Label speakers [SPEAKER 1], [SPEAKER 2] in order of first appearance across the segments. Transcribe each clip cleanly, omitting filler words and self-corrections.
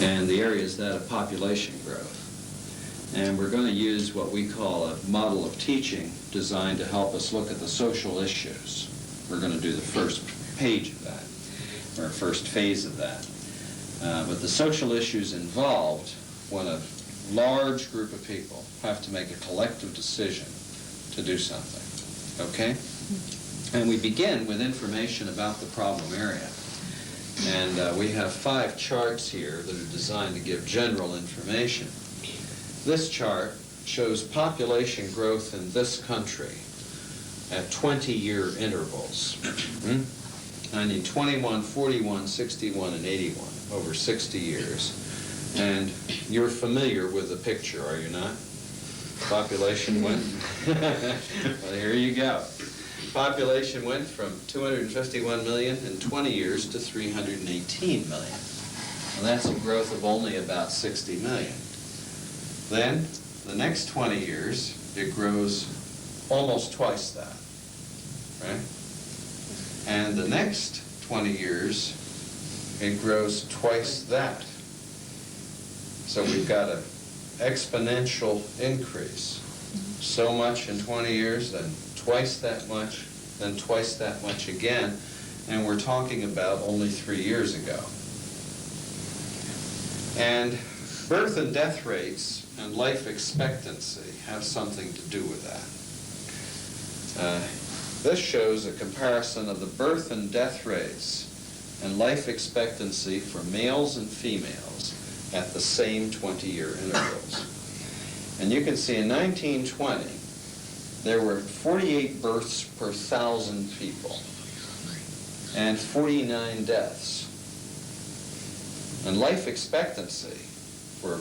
[SPEAKER 1] And the area is that of population growth. And we're going to use what we call a model of teaching designed to help us look at the social issues. We're going to do the first page of that, or first phase of that. But the social issues involved when a large group of people have to make a collective decision to do something, okay? And we begin with information about the problem area. And we have 5 charts here that are designed to give general information. This chart shows population growth in this country at 20-year intervals. 1921, 41, 61, and 81, over 60 years. And you're familiar with the picture, are you not? Population went... Well, here you go. Population went from 251 million in 20 years to 318 million. And that's a growth of only about 60 million. Then, the next 20 years, it grows almost twice that, right? And the next 20 years, it grows twice that. So we've got an exponential increase. So much in 20 years, then twice that much, then twice that much again, and we're talking about only 3 years ago. And birth and death rates and life expectancy have something to do with that. This shows a comparison of the birth and death rates and life expectancy for males and females at the same 20-year intervals. And you can see in 1920, there were 48 births per 1,000 people and 49 deaths. And life expectancy for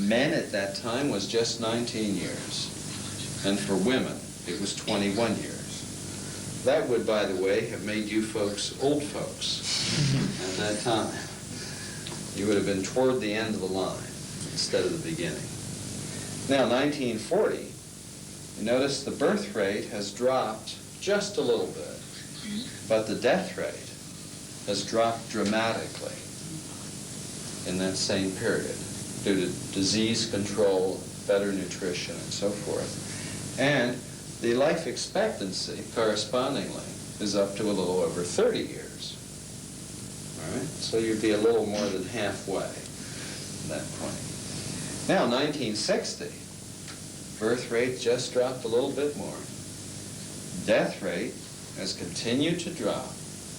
[SPEAKER 1] men at that time was just 19 years. And for women, it was 21 years. That would, by the way, have made you folks old folks at that time. You would have been toward the end of the line instead of the beginning. Now, 1940, you notice the birth rate has dropped just a little bit, but the death rate has dropped dramatically in that same period due to disease control, better nutrition, and so forth. And the life expectancy, correspondingly, is up to a little over 30 years. All right? So you'd be a little more than halfway at that point. Now, 1960, birth rate just dropped a little bit more. Death rate has continued to drop,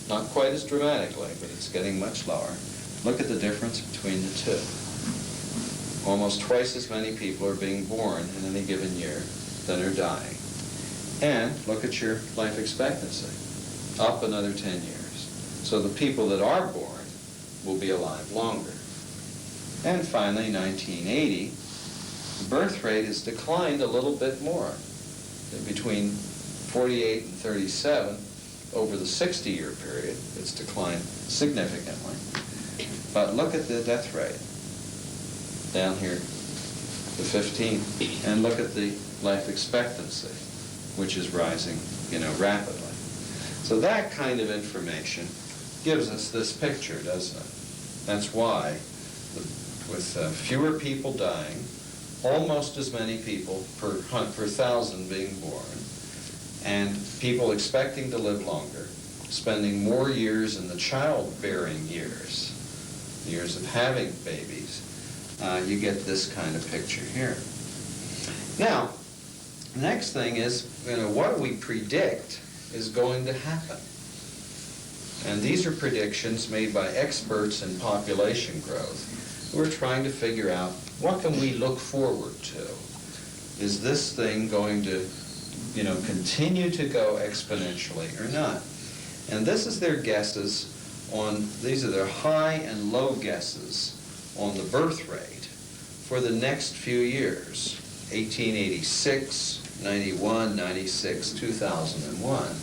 [SPEAKER 1] not quite as dramatically, but it's getting much lower. Look at the difference between the two. Almost twice as many people are being born in any given year than are dying. And look at your life expectancy, up another 10 years. So the people that are born will be alive longer. And finally, 1980, the birth rate has declined a little bit more, between 48 and 37. Over the 60-year period, it's declined significantly. But look at the death rate down here, the 15, and look at the life expectancy, which is rising, rapidly. So that kind of information gives us this picture, doesn't it? That's why, with fewer people dying, almost as many people per 1,000 being born, and people expecting to live longer, spending more years in the childbearing years of having babies, you get this kind of picture here. Now, the next thing is, what do we predict is going to happen? And these are predictions made by experts in population growth who are trying to figure out, what can we look forward to? Is this thing going to continue to go exponentially or not? And this is their guesses these are their high and low guesses on the birth rate for the next few years, 1886, 91, 96, 2001.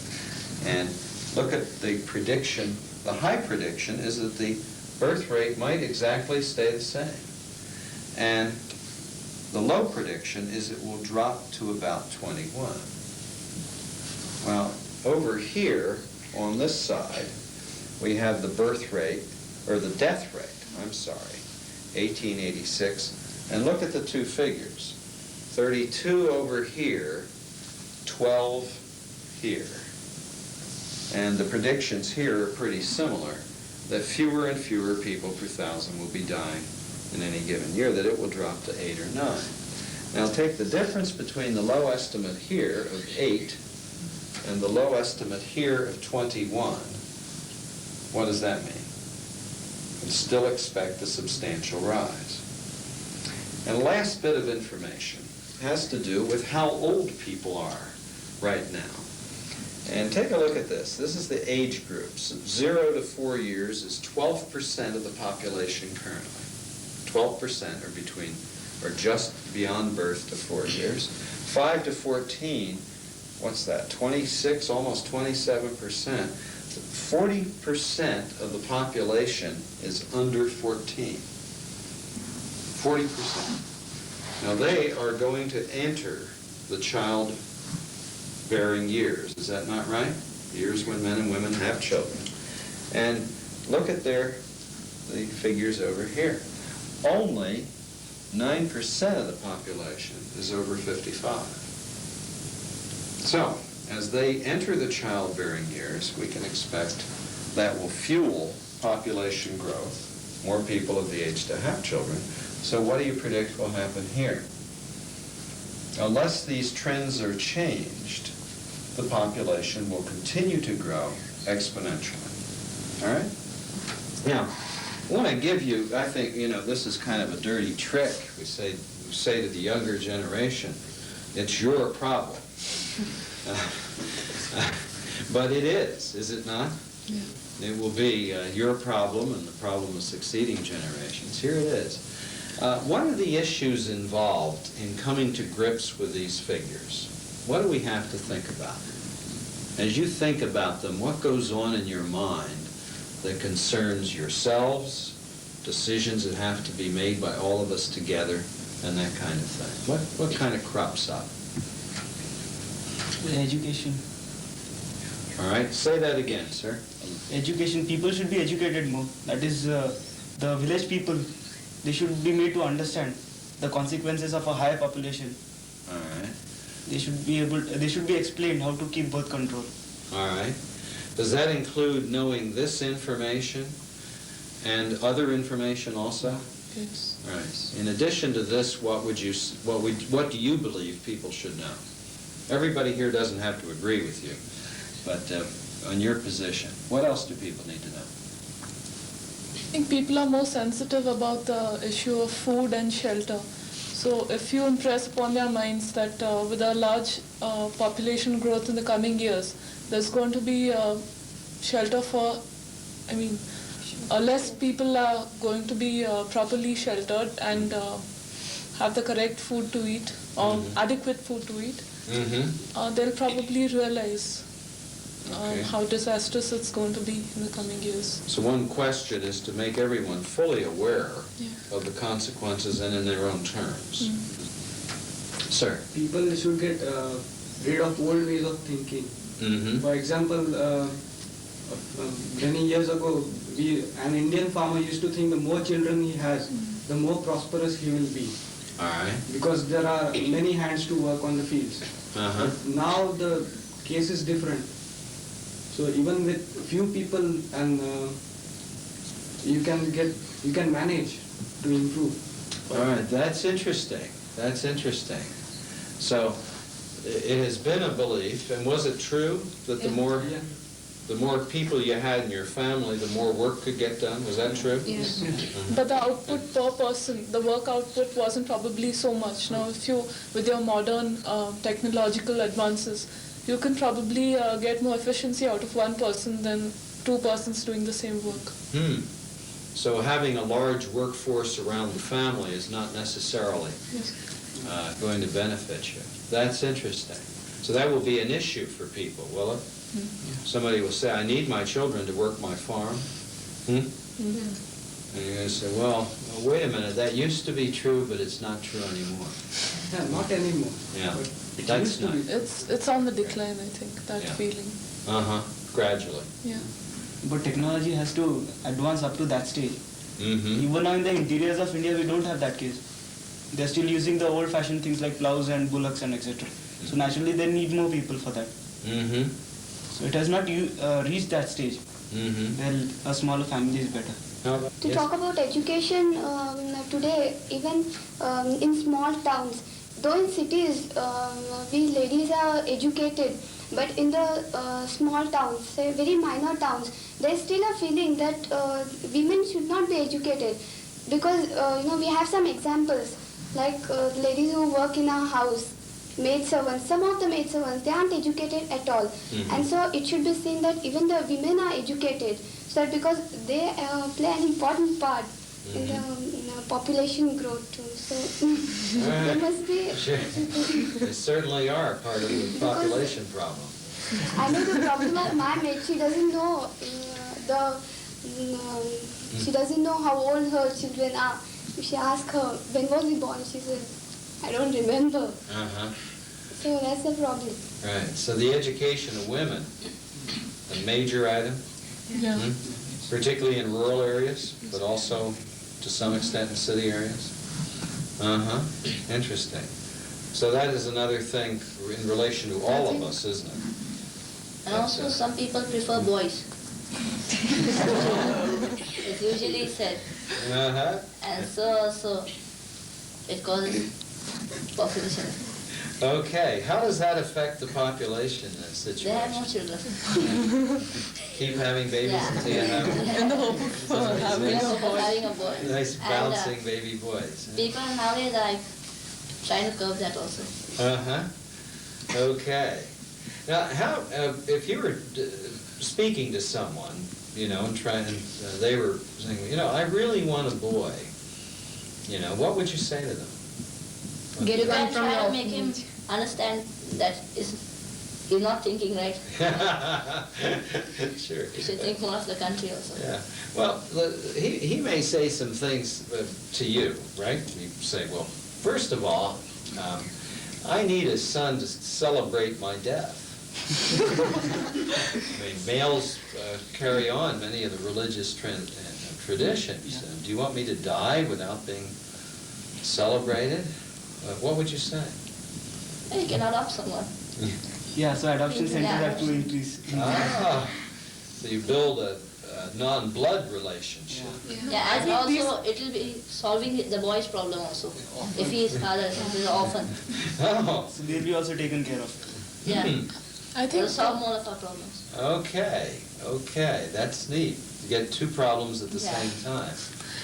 [SPEAKER 1] And look at the prediction. The high prediction is that the birth rate might exactly stay the same. And the low prediction is it will drop to about 21. Well, over here on this side, we have the birth rate, or the death rate, 1886. And look at the two figures. 32 over here, 12 here. And the predictions here are pretty similar, that fewer and fewer people per 1,000 will be dying in any given year, that it will drop to 8 or 9. Now take the difference between the low estimate here of 8 and the low estimate here of 21. What does that mean? We still expect a substantial rise. And the last bit of information has to do with how old people are right now. And take a look at this. This is the age groups. 0 to 4 years is 12% of the population currently. 12% are just beyond birth to 4 years. 5 to 14, what's that? 26, almost 27%. 40% of the population is under 14. 40%. Now they are going to enter the childbearing years. Is that not right? Years when men and women have children. And look at the figures over here. Only 9% of the population is over 55. So, as they enter the childbearing years, we can expect that will fuel population growth, more people of the age to have children. So what do you predict will happen here? Unless these trends are changed, the population will continue to grow exponentially. All right? Now, I want to give you, I think, this is kind of a dirty trick. We say to the younger generation, it's your problem. But it is it not? Yeah. It will be your problem and the problem of succeeding generations. Here it is. What are the issues involved in coming to grips with these figures? What do we have to think about? As you think about them, what goes on in your mind that concerns yourselves, decisions that have to be made by all of us together, and that kind of thing? What kind of crops up?
[SPEAKER 2] Education.
[SPEAKER 1] All right, say that again, sir.
[SPEAKER 2] Education. People should be educated more. That is, the village people, they should be made to understand the consequences of a higher population.
[SPEAKER 1] All right.
[SPEAKER 2] They should be explained how to keep birth control.
[SPEAKER 1] All right. Does that include knowing this information and other information also?
[SPEAKER 3] Yes.
[SPEAKER 1] Right. In addition to this, what do you believe people should know? Everybody here doesn't have to agree with you, but on your position, what else do people need to know?
[SPEAKER 3] I think people are more sensitive about the issue of food and shelter. So if you impress upon their minds that with a large population growth in the coming years, there's going to be shelter for, less people are going to be properly sheltered and have the correct food to eat or adequate food to eat, they'll probably realize how disastrous it's going to be in the coming years.
[SPEAKER 1] So one question is to make everyone fully aware of the consequences and in their own terms. Sir?
[SPEAKER 4] People should get rid of old ways of thinking. For example, many years ago, an Indian farmer used to think the more children he has, the more prosperous he will be.
[SPEAKER 1] All right.
[SPEAKER 4] Because there are many hands to work on the fields. But now the case is different. So even with few people, and you can manage to improve.
[SPEAKER 1] All right, that's interesting. That's interesting. So it has been a belief, and was it true that the more people you had in your family, the more work could get done? Was that true?
[SPEAKER 3] Yes. But the output per person, the work output wasn't probably so much. Now, if you, with your modern technological advances, you can probably get more efficiency out of one person than two persons doing the same work.
[SPEAKER 1] So having a large workforce around the family is not necessarily going to benefit you. That's interesting. So that will be an issue for people, will it? Somebody will say, I need my children to work my farm. And you're going to say, well, wait a minute, that used to be true, but it's not true anymore.
[SPEAKER 4] Yeah, not anymore.
[SPEAKER 1] Yeah,
[SPEAKER 4] But it
[SPEAKER 1] that's
[SPEAKER 4] used to be.
[SPEAKER 1] nice.
[SPEAKER 3] It's on the decline, I think, that feeling.
[SPEAKER 1] Gradually.
[SPEAKER 3] Yeah.
[SPEAKER 2] But technology has to advance up to that stage. Even now in the interiors of India, we don't have that case. They're still using the old-fashioned things like plows and bullocks and etc. So naturally, they need more people for that. So it has not reached that stage. Where a smaller family is better.
[SPEAKER 5] To talk about education today, even in small towns, though in cities we ladies are educated, but in the small towns, say very minor towns, there is still a feeling that women should not be educated, because we have some examples like ladies who work in a house, maid servants. Some of the maid servants, they aren't educated at all, and so it should be seen that even the women are educated, so that because they play an important part in the population growth too. So they must be.
[SPEAKER 1] Sure. They certainly are part of the population problem.
[SPEAKER 5] I know the problem of my maid. She doesn't know she doesn't know how old her children are. If she asks her when was he born, she says, I don't remember. So that's the problem.
[SPEAKER 1] Right. So the education of women, a major item, particularly in rural areas, but also to some extent in city areas. Interesting. So that is another thing in relation to all of us, isn't it?
[SPEAKER 6] And also some people prefer boys. It's usually said. And so it causes population.
[SPEAKER 1] Okay, how does that affect the population situation?
[SPEAKER 6] They have more children.
[SPEAKER 1] Keep having babies until you have
[SPEAKER 3] In the hope of having a boy.
[SPEAKER 1] nice bouncing baby boys.
[SPEAKER 6] People nowadays are trying to curb that also.
[SPEAKER 1] Okay. Now, how if you were speaking to someone, and they were saying, I really want a boy, what would you say to them?
[SPEAKER 6] Get it from try to make him understand that he's not thinking right.
[SPEAKER 1] Sure.
[SPEAKER 6] You should think more of the country also.
[SPEAKER 1] Yeah. Well, he may say some things to you, right? You say, well, first of all, I need a son to celebrate my death. Males carry on many of the religious traditions. Do you want me to die without being celebrated? What would you say?
[SPEAKER 6] You can adopt someone.
[SPEAKER 2] Yeah, so adoption centers have to increase.
[SPEAKER 1] So you build a non-blood relationship.
[SPEAKER 6] Yeah, and also it will be solving the boy's problem also. If he is father, if he is orphan.
[SPEAKER 1] Oh,
[SPEAKER 2] So they'll be also taken care of.
[SPEAKER 6] Yeah.
[SPEAKER 3] I
[SPEAKER 6] It will
[SPEAKER 3] think
[SPEAKER 6] solve more of our problems.
[SPEAKER 1] okay, that's neat. You get two problems at the
[SPEAKER 6] Yeah.
[SPEAKER 1] same time.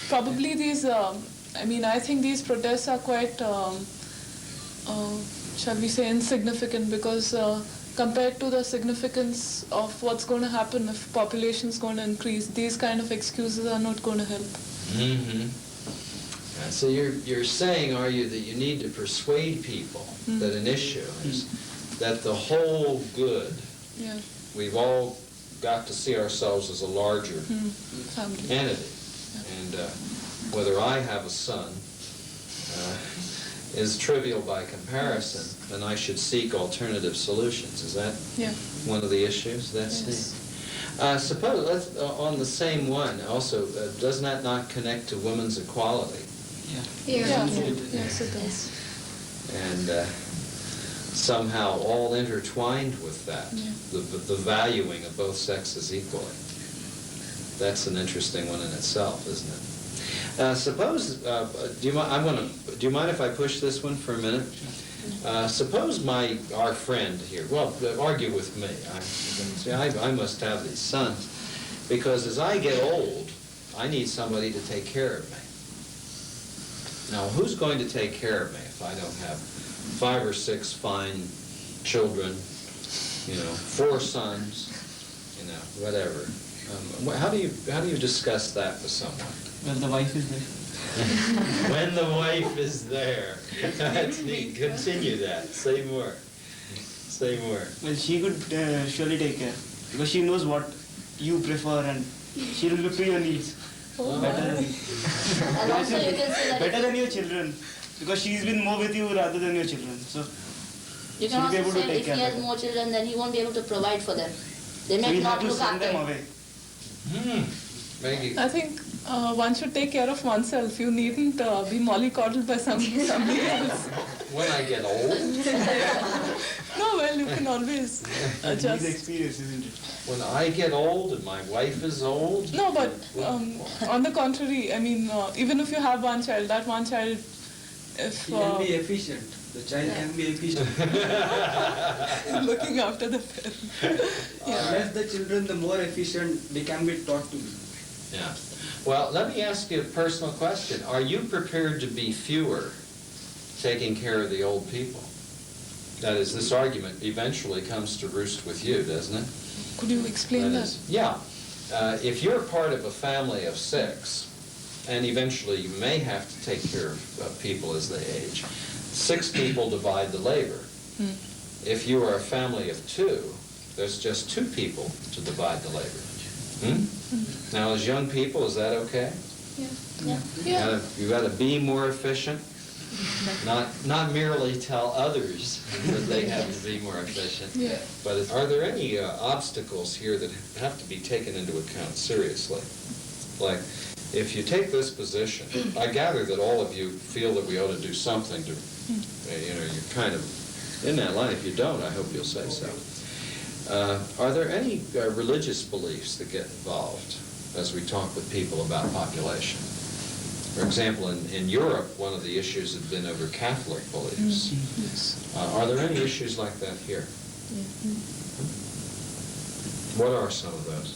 [SPEAKER 3] probably these, I think these protests are quite, shall we say, insignificant because compared to the significance of what's going to happen if population is going to increase, these kind of excuses are not going to help.
[SPEAKER 1] Mm-hmm. So you're saying, are you, that you need to persuade people that an issue is that the whole good,
[SPEAKER 3] Yeah.
[SPEAKER 1] we've all got to see ourselves as a larger
[SPEAKER 3] Family.
[SPEAKER 1] entity. And whether I have a son is trivial by comparison, then I should seek alternative solutions. Is that
[SPEAKER 3] Yeah.
[SPEAKER 1] one of the issues? That's
[SPEAKER 3] Yes.
[SPEAKER 1] suppose, let's, on the same one, also, does that not connect to women's equality?
[SPEAKER 3] Yeah. Yes, it does.
[SPEAKER 1] And somehow all intertwined with that,
[SPEAKER 3] Yeah.
[SPEAKER 1] the valuing of both sexes equally. That's an interesting one in itself, isn't it? Suppose, do you mind if I push this one for a minute? Suppose our friend here, well, argue with me. I must have these sons, because as I get old, I need somebody to take care of me. Now, who's going to take care of me if I don't have 5 or 6 fine children, 4 sons, whatever? How do you discuss that with someone?
[SPEAKER 2] Well, the wife is there.
[SPEAKER 1] When the wife is there. That's neat. Continue that. Say more. Say more.
[SPEAKER 2] Well, she could surely take care because she knows what you prefer and she'll look to your needs better than
[SPEAKER 6] And also you can say that
[SPEAKER 2] better than your children because she's been more with you rather than your children. So
[SPEAKER 6] you
[SPEAKER 2] she'll
[SPEAKER 6] can
[SPEAKER 2] be
[SPEAKER 6] also
[SPEAKER 2] able to
[SPEAKER 6] say
[SPEAKER 2] take
[SPEAKER 6] if
[SPEAKER 2] care
[SPEAKER 6] he has
[SPEAKER 2] better.
[SPEAKER 6] more children, then he won't be able to provide for them. They
[SPEAKER 2] So
[SPEAKER 6] may
[SPEAKER 2] you have
[SPEAKER 6] not
[SPEAKER 2] to
[SPEAKER 6] look
[SPEAKER 2] send them
[SPEAKER 6] after.
[SPEAKER 2] away.
[SPEAKER 1] Maggie.
[SPEAKER 3] I think one should take care of oneself. You needn't be mollycoddled by somebody else.
[SPEAKER 1] When I get old,
[SPEAKER 3] No, well, you can always
[SPEAKER 2] It's
[SPEAKER 3] adjust.
[SPEAKER 2] experience, isn't it?
[SPEAKER 1] when I get old and my wife is old.
[SPEAKER 3] No, but on the contrary, even if you have one child, that one child, if
[SPEAKER 4] He can be efficient. The child can be efficient.
[SPEAKER 3] looking after the parent.
[SPEAKER 4] Less the children, the more efficient they can be taught to be.
[SPEAKER 1] Yeah. Well, let me ask you a personal question. Are you prepared to be fewer taking care of the old people? That is, this argument eventually comes to roost with you, doesn't it?
[SPEAKER 3] Could you explain that?
[SPEAKER 1] Yeah. If you're part of a family of 6, and eventually you may have to take care of people as they age, 6 people divide the labor. If you are a family of 2, there's just 2 people to divide the labor. Now, as young people, is that okay?
[SPEAKER 3] Yeah.
[SPEAKER 1] You got to be more efficient, not merely tell others that they have to be more efficient.
[SPEAKER 3] Yeah.
[SPEAKER 1] But are there any obstacles here that have to be taken into account seriously? Like, if you take this position, I gather that all of you feel that we ought to do something to, you're kind of in that line. If you don't, I hope you'll say so. Are there any religious beliefs that get involved as we talk with people about population? For example, in Europe, one of the issues has been over Catholic beliefs.
[SPEAKER 3] Yes.
[SPEAKER 1] Are there any issues like that here? What are some of those?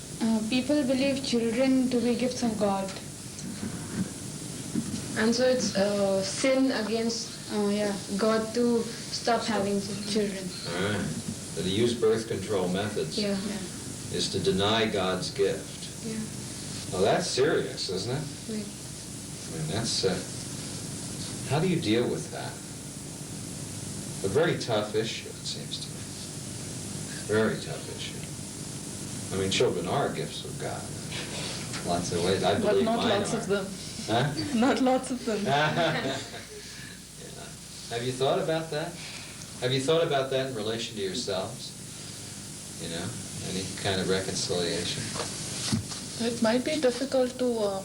[SPEAKER 7] People believe children to be gifts of God. And so it's sin against God to stop having children.
[SPEAKER 1] All right. That to use birth control methods is to deny God's gift.
[SPEAKER 7] Yeah.
[SPEAKER 1] Well, that's serious, isn't it?
[SPEAKER 7] Right.
[SPEAKER 1] I mean, that's, how do you deal with that? A very tough issue, it seems to me. Very tough issue. I mean, children are gifts of God. Lots of ways. I
[SPEAKER 3] But
[SPEAKER 1] believe
[SPEAKER 3] not
[SPEAKER 1] mine
[SPEAKER 3] lots
[SPEAKER 1] are.
[SPEAKER 3] of them.
[SPEAKER 1] Huh?
[SPEAKER 3] Not lots of them.
[SPEAKER 1] Yeah. Have you thought about that? Have you thought about that in relation to yourselves? Any kind of reconciliation?
[SPEAKER 3] It might be difficult to,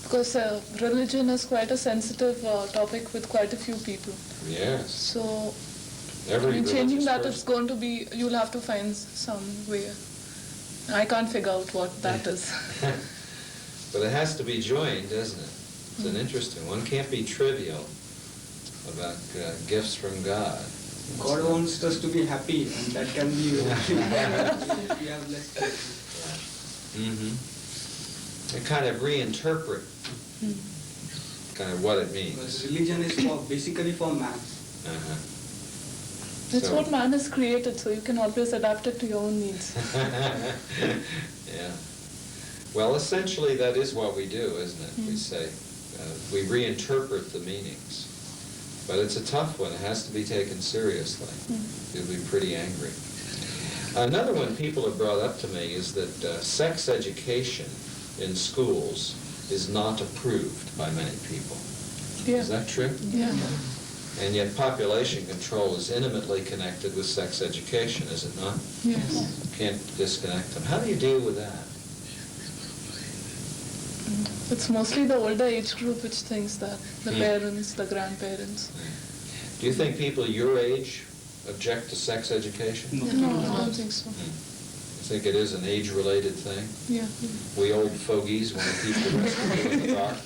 [SPEAKER 3] because religion is quite a sensitive topic with quite a few people.
[SPEAKER 1] Yes.
[SPEAKER 3] So,
[SPEAKER 1] Every
[SPEAKER 3] changing
[SPEAKER 1] religious
[SPEAKER 3] that,
[SPEAKER 1] person.
[SPEAKER 3] it's going to be, you'll have to find some way. I can't figure out what that is.
[SPEAKER 1] But it has to be joined, doesn't it? It's an interesting one. Can't be trivial about gifts from God.
[SPEAKER 4] God wants us to be happy, and that can be if we have less faith.
[SPEAKER 1] They kind of reinterpret kind of what it means.
[SPEAKER 4] Because religion is basically for man.
[SPEAKER 3] It's
[SPEAKER 1] So-
[SPEAKER 3] what man has created, so you can always adapt it to your own needs.
[SPEAKER 1] Yeah. Well, essentially that is what we do, isn't it? We say, we reinterpret the meanings. But it's a tough one. It has to be taken seriously. You'll be pretty angry. Another one people have brought up to me is that sex education in schools is not approved by many people.
[SPEAKER 3] Yeah.
[SPEAKER 1] Is that true?
[SPEAKER 3] Yeah.
[SPEAKER 1] And yet population control is intimately connected with sex education, is it not?
[SPEAKER 3] Yes.
[SPEAKER 1] Can't disconnect them. How do you deal with that?
[SPEAKER 3] It's mostly the older age group which thinks that. The parents, the grandparents.
[SPEAKER 1] Do you think people your age object to sex education?
[SPEAKER 3] No, I don't think so.
[SPEAKER 1] You think it is an age-related thing?
[SPEAKER 3] Yeah.
[SPEAKER 1] We old fogies want to keep the rest of you in the dark?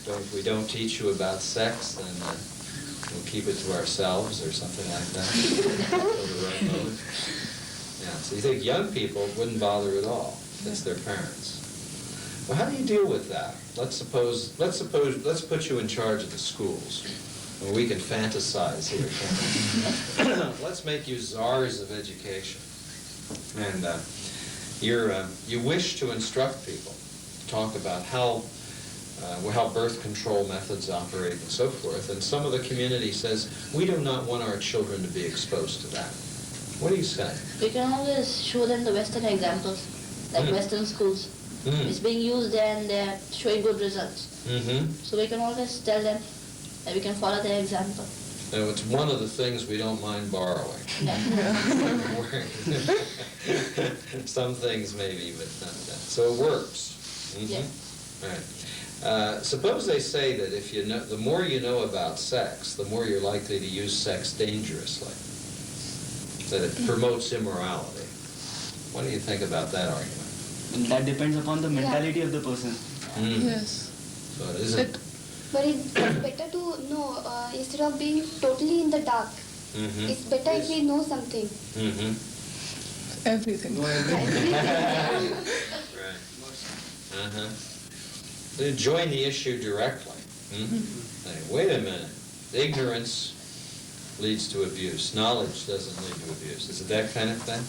[SPEAKER 1] If we don't teach you about sex, then we'll keep it to ourselves or something like that. For the right motive. Yeah, so you think young people wouldn't bother at all. It's their parents. Well, how do you deal with that? Let's put you in charge of the schools. And we can fantasize here, can't we? Let's make you czars of education. And you wish to instruct people, talk about how birth control methods operate and so forth. And some of the community says, we do not want our children to be exposed to that. What do you say?
[SPEAKER 6] We can always show them the Western examples, like Western schools. It's being used there and they're showing good results. So we can always tell them that we can follow their example.
[SPEAKER 1] Now, it's one of the things we don't mind borrowing. Some things maybe, but not that. So it works.
[SPEAKER 6] Yeah.
[SPEAKER 1] Right. Suppose they say that if you know, the more you know about sex, the more you're likely to use sex dangerously. That it promotes immorality. What do you think about that argument?
[SPEAKER 2] That depends upon the mentality of the person.
[SPEAKER 3] Yes.
[SPEAKER 1] So it isn't.
[SPEAKER 5] But it's better to know instead of being totally in the dark. It's better if we know something.
[SPEAKER 3] Everything.
[SPEAKER 1] Right. They join the issue directly. Hey, wait a minute. Ignorance leads to abuse. Knowledge doesn't lead to abuse. Is it that kind of thing?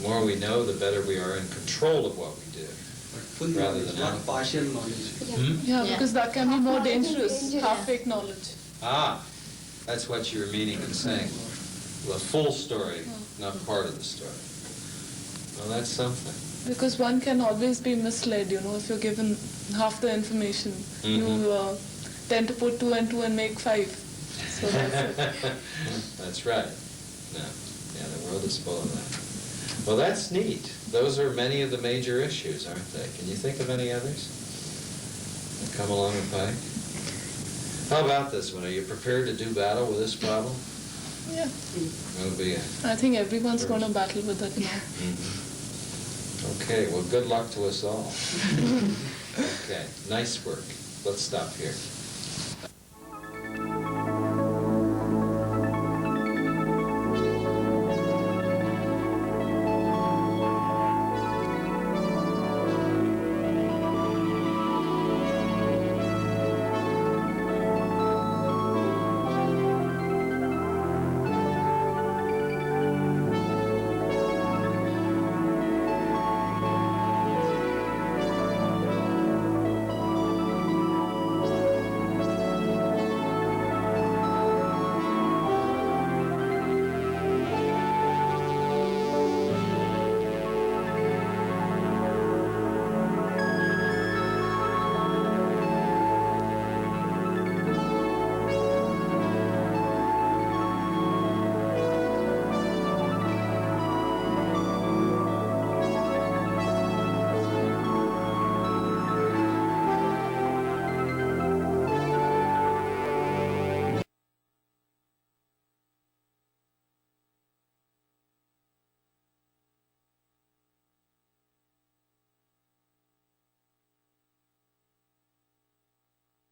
[SPEAKER 1] The more we know, the better we are in control of what we do.
[SPEAKER 4] But full
[SPEAKER 1] Rather
[SPEAKER 4] knowledge,
[SPEAKER 1] than
[SPEAKER 4] not
[SPEAKER 1] out.
[SPEAKER 4] partial knowledge.
[SPEAKER 3] Yeah,
[SPEAKER 6] Yeah.
[SPEAKER 3] because that can be more
[SPEAKER 5] Half knowledge is
[SPEAKER 3] dangerous.
[SPEAKER 5] dangerous.
[SPEAKER 3] Half-fake knowledge.
[SPEAKER 1] Ah, that's what you were meaning in saying. The full story, not part of the story. Well, that's something.
[SPEAKER 3] Because one can always be misled, if you're given half the information. You tend to put 2 and 2 and make 5. So that's it.
[SPEAKER 1] That's right. No. Yeah, the world is full of that. Well, that's neat. Those are many of the major issues, aren't they? Can you think of any others that come along the pike? How about this one? Are you prepared to do battle with this problem?
[SPEAKER 3] Yeah.
[SPEAKER 1] It'll be
[SPEAKER 3] I think everyone's going to battle with that now.
[SPEAKER 1] Okay, well, good luck to us all. Okay, nice work. Let's stop here.